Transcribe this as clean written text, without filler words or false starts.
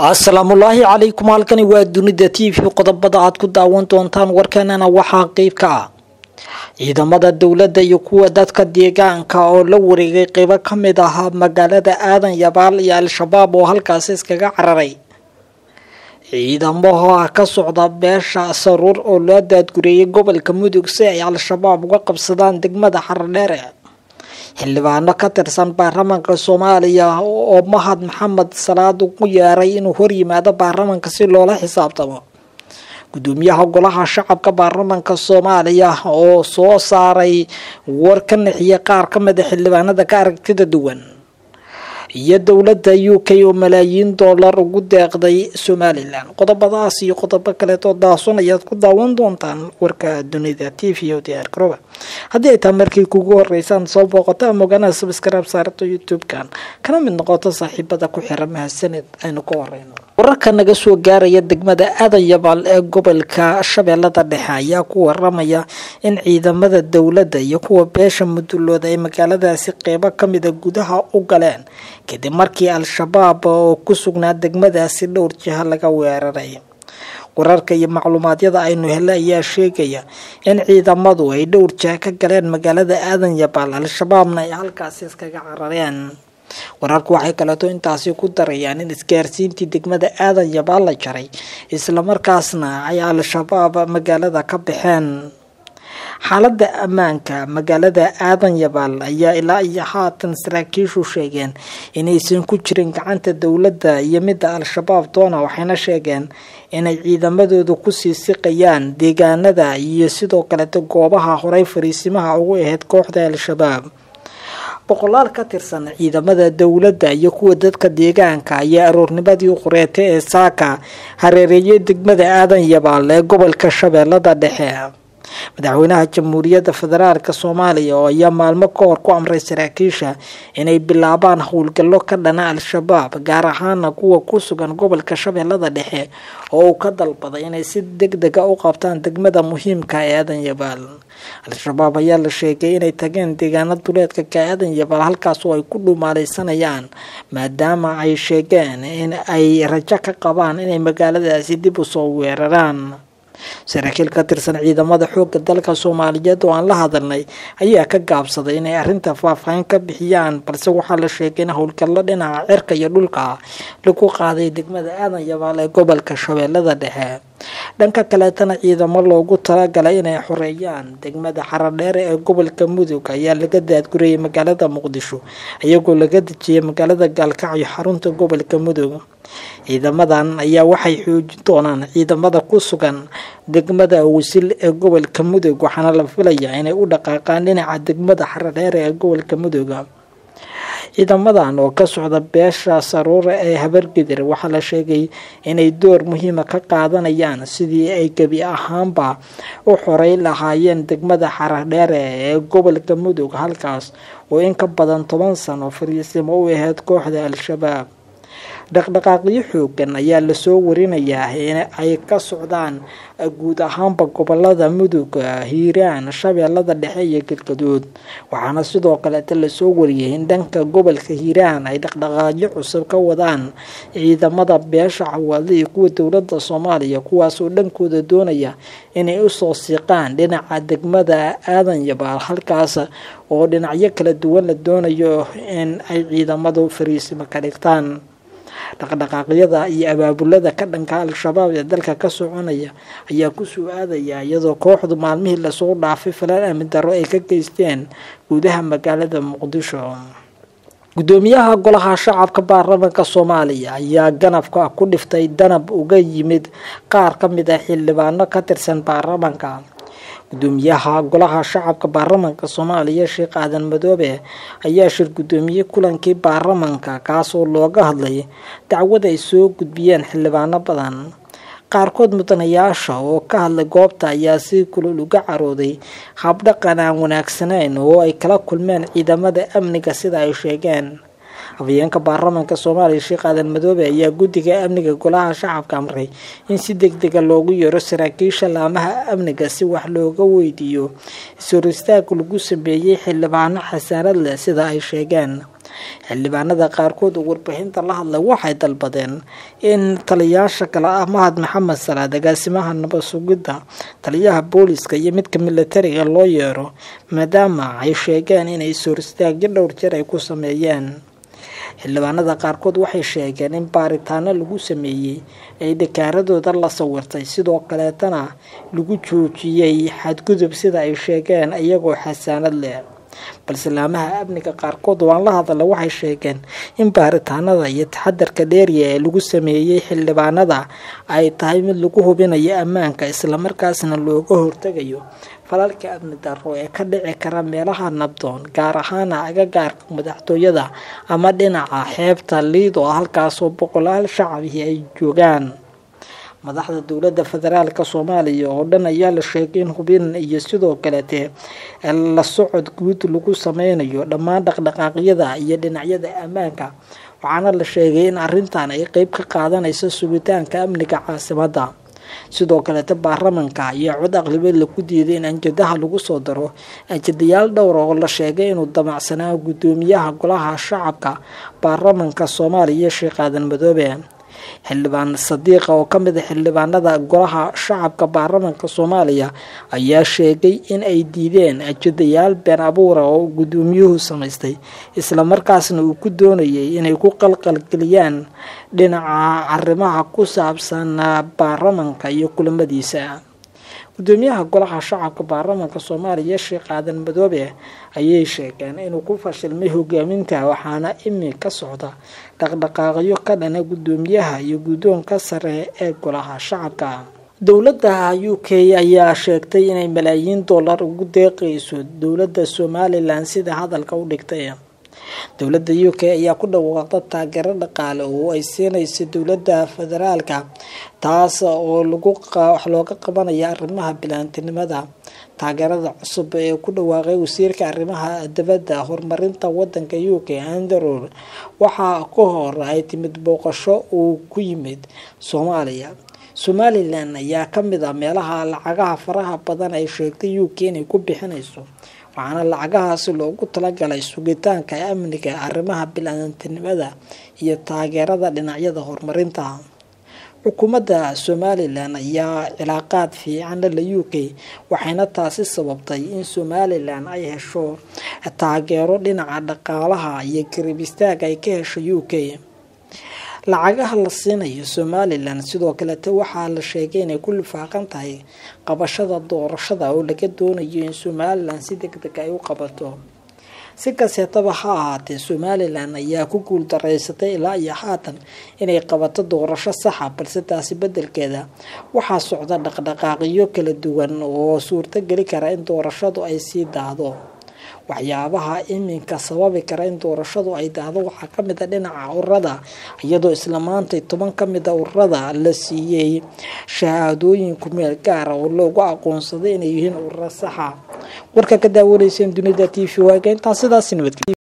السلام الله عليكم halkani waa dunida TV qodobada aad ku daawan doontaan warkanana waxa qayb ka ah ciidamada dawladda iyo kuwa dadka deegaanka oo la wareegay qayb ka mid ah magaalada Aadan Yabaal iyo Al-Shabaab oo halkaas iskaga cararay ciidamada ka socda beesha Saruur oo loo daadgureeyay gobolka Mudug si ay Al-Shabaab uga qabsadaan degmada Xardheere xildhibaano ka tirsan baarlamaanka Soomaaliya oo Mahad Maxamed Salaad ku yeeray inuu hor yimaado baarlamaanka si loola xisaabtamo gudoomiyaha golaha shacabka baarlamaanka Soomaaliya oo soo saaray warkan qaar ka mid ah xildhibaanada ka aragtida duwan iyo dawladda UK oo malaayiin dollar ugu deeqday Somaliland qodobadaas iyo qodobo kale oo daasoonaya ku daawan doontaan warka dunida TV oo diyaar garooba haddii ay tahay markii kugu horeysaan soo booqata mogana subscribe saarto YouTube-kan kana mid noqoto saaxiibada ku xiran mahadsanid aynu ku horeyno wararka naga soo gaaraya degmada Aadan Yabaal ee gobolka Shabeellada Dhexe ayaa ku waramaya in ciidamada dawladda iyo kuwa beesha Mudulooda ay magaaladaasi qayb ka mid ah gudaha u galeen kadib markii Al-Shabaab oo ku sugnaa degmadaasi dhowr jiha laga weeraray wararka iyo macluumaadyada aynu helay ayaa sheegaya in ciidamadu ay dhowr jiha ka galeen magaalada Aadan Yabaal Al-Shabaabna ay halkaas iskaga carareen wararku waxay kaleeto intaasi ku darayaan in isgaarsiintii degmada Aadan Yabaal la jaray isla markaasna ay Al-Shabaab magaalada ka baxeen xaaladda ammaanka magaalada Aadan Yabaal ayaa ilaa iyo haatan saraakiishu sheegeen inaysan ku jirin gacanta dawladda iyo midda Al-Shabaab doona waxayna sheegeen inay ciidamadoodu ku sii siqayaan deegaanada iyo sidoo kale goobaha horay fariisimaha ugu ahayd kooxda Al-Shabaab boqolaal ka tirsan ciidamada dawladda iyo kuwa dadka deegaanka ayaa aroornimadii qoreete ee saaka hareereeyay degmada Aadan Yabaal ee gobolka Shabeellada Dhexe madaxweynaha jamhuuriyadda federaalka Soomaaliya oo ayaa maalmo ka hor ku amray saraakiisha inay bilaabaan howlgallo ka dhana Al-Shabaab gaar ahaan kuwa ku sugan gobolka Shabeellada Dhexe oo uu ka dalbaday inay si degdeg ah u qabtaan degmada muhiimka ah ee Aadan Yabaal Al-Shabaab ayaa la sheegay inay tageen deegaanada duleedka ka Aadan Yabaal halkaas oo ay ku dhumaalaysanayaan maadaama ay sheegeen in ay rajo ka qabaan inay magaaladaasi dib u soo weeraraan saraakiil ka tirsan ciidamada xoogga dalka Soomaaliyeed oo aan la hadalnay ayaa ka gaabsaday inay arrinta faahfaahin ka bixiyaan balse waxaa la sheegay in howlgallo dhinaca cirka iyo dhulka lagu qaaday degmada Aadan Yabaal ee gobolka Shabeellada Dhexe dhanka kale tan ciidamo loogu talagalay inay xoreeyaan degmada Xardheere ee gobolka Mudug ayaa laga daadgureeyay magaalada Muqdisho iyagoo laga dejiyay magaalada Gaalkacyo xarunta gobolka Mudug ciidamadan ayaa waxay xoojin doonaan ciidamada ku sugan degmada Wasil ee gobolka Mudug waxaana la filayaa inay u dhaqaaqaan dhinaca degmada Xardheere ee gobolka Mudug ciidamadan oo ka socda beesha Saruur ee Habargidir waxaa la sheegay inay door muhiim ah ka qaadanayaan sidii ay gabi ahaanba u xoreey lahaayeen degmada Xardheere ee gobolka Mudug halkaas oo in ka badan 10 sano fariisimo u ahayd kooxda Al-Shabaab dhaqdhaqaaqyo xoogan ayaa la soo warinayaa in ay ka socdaan guud ahaanba gobolada Mudug, Hiiraan, Shabeellada Dhexe iyo Galgaduud waxaana sidoo kale la soo wariyay in dhanka gobolka Hiiraan ay dhaqdhaqaaqyo cusub ka wadaan ciidamada beesha Cawaale iyo kuwa dawladda Soomaaliya kuwaas oo dhankooda doonaya inay u soo siiqaan dhinaca degmada Aadan Yabaal halkaas oo dhinacyo kala duwan la doonayo in ay ciidamadu fariisimo ka dhigtaan dhaqdhaqaaqyada iyo abaabulada ka dhanka Al-Shabaab ee dalka ka soconaya ayaa ku soo aadaya iyadoo kooxdu maalmihii la soo dhaafay falal amni darro ay ka geysteen gudaha magaalada Muqdisho gudoomiyaha golaha shacabka baarlamaanka Soomaaliya ayaa ganafka ku dhiftay danab uga yimid qaar ka mid ah xildhibaano ka tirsan baarlamaanka gudoomiyaha golaha shacabka baarlamaanka Soomaaliya Sheekh Aadan Madoobe ayaa shir gudoomiyay kulankii baarlamaanka kaas oo looga hadlay dacwad ay soo gudbiyeen xildhibaano badan qaarkood mudanayaasha oo ka hadlay goobta ayaa si kulul uga carooday habdhaqan aan wanaagsanayn oo ay kala kulmeen ciidamada amniga sida ay sheegeen afayeenka baarlamaanka Soomaaliya Sheekh Aadan Madoobe ayaa guddiga amniga golaha shacabka amray in si degdeg ah loogu yeero saraakiisha laamaha amniga si wax looga weydiiyo soo istaag lagu sameeyay xildhibaano xasaanad leh sida ay sheegeen xildhibaanada qaarkood oo warbaahinta la hadlay waxay dalbadeen in taliyayaasha kale ah Mahad Maxamed Salaad agaasimaha nabad sugidda taliyaha booliska iyo midka militariga loo yeero maadaama ay sheegeen inay soo istaagyo dhowr jeer ay ku sameeyeen. xildhibaanada qaarkood waxay sheegeen in baaritaano lagu sameeyay ay dhakaaradooda la sawirtay sidoo kaleetana lagu joojiyay xadgudub sida ay sheegeen iyagoo xasaanad leh. balse laamaha amniga qaarkood waan la hadalay waxay sheegeen in baaritaanada iyo taxadarka dheeriya ee lagu sameeyay xildhibaanada ay tahay mid lagu hubinayo ammaanka isla markaasna looga hortagayo falalka amni darro ee ka dhici kara meelaha nabdoon gaar ahaan agagaarka madaxtooyada ama dhinaca xeebta Lido halkaas oo boqolaal shacab ay joogaan. madaxda dowladda federaalka Soomaaliya oo dhan ayaa la sheegay in hubin iyo sidoo kale la socod guud lagu sameynayo dhammaan dhaqdhaqaaqyada iyo dhinacyada ammaanka waxaana la sheegay in arrintan ay qayb ka qaadanayso sugitaanka amniga caasimadda. sidoo kale baarlamaanka ayaa cod aqlabiyad lagu diiday in anjadaha lagu soo daro anjadayaal dhowr oo la sheegay inuu damacsanaa gudoomiyaha golaha shacabka baarlamaanka Soomaaliya Sheekh Aadan Madoobe. xildhibaan Sadiiq oo ka mid ah xildhibaanada golaha shacabka baarlamaanka Soomaaliya ayaa sheegay in ay diideen anjadayaal been abuur oo gudoomiyuhu sameystay isla markaasna uu ku doonayay inay ku qalqalgeliyaan dhinaca arrimaha ku saabsan baarlamaanka iyo kulamadiisa. gudoomiyaha golaha shacabka baarlamaanka Soomaaliya Sheekh Aadan Madoobe ayay sheegeen inuu ku fashilmay hogaaminta waxaana ka socda dhaqdhaqaaqyo ka dhan ah gudoomiyaha iyo gudoonka sare ee golaha shacabka. dowladda UK ayaa sheegtay inay malaayiin dollar ugu deeqayso dowladda Somaliland sida hadalka u dhigtay. dowladda UK ayaa ku dhawaaqday taageero dhaqaale oo ay siinayso dowladda federaalka taas oo wax looga qabanayo arrimaha bilaantinimada. taageerada cusub ee ku dhawaaqay wasiirka arrimaha dibadda horumarinta wadanka UK Andrew waxa ka hor ay timid booqasho uu ku yimid Soomaaliya. Somaliland ayaa ka mid ah meelaha lacagaha faraha badan ay sheegtay UK inay ku bixinayso waxaana lacagahaas loogu talagalay sugitaanka amniga arrimaha bilaantinimada iyo taageerada dhinacyada horumarinta. xukuumadda Somaliland ayaa cilaaqaad fiican la UK waxayna taasi sababtay in Somaliland ay hesho taageero dhinaca dhaqaalaha iyo garab istaag ay ka hesho UK. lacagaha la siinayo Somaliland sidoo kale waxaa la sheegay inay ku lifaaqan tahay qabashada doorashada oo laga doonayo in Somaliland si degdeg ah u qabato. si kastaba ha ahaatee Somaliland ayaa ku guuldareysatay ilaa iyo haatan inay qabato doorasho sax ah balse taasi bedelkeeda waxaa socda dhaqdhaqaaqyo kala duwan oo suurta gali kara in doorashadu ay sii daahdo. waxyaabaha iminka sababi kara in doorashadu ay daahdo waxaa ka mid ah dhinaca ururada iyadoo isla maanta 10 ka mid ah ururada la siiyay shahaadooyin ku meel gaar ah oo loogu aqoonsaday inay yihiin ururo sax ah. warka ka daawanaysan Dunida TV waa inta sidaas nabad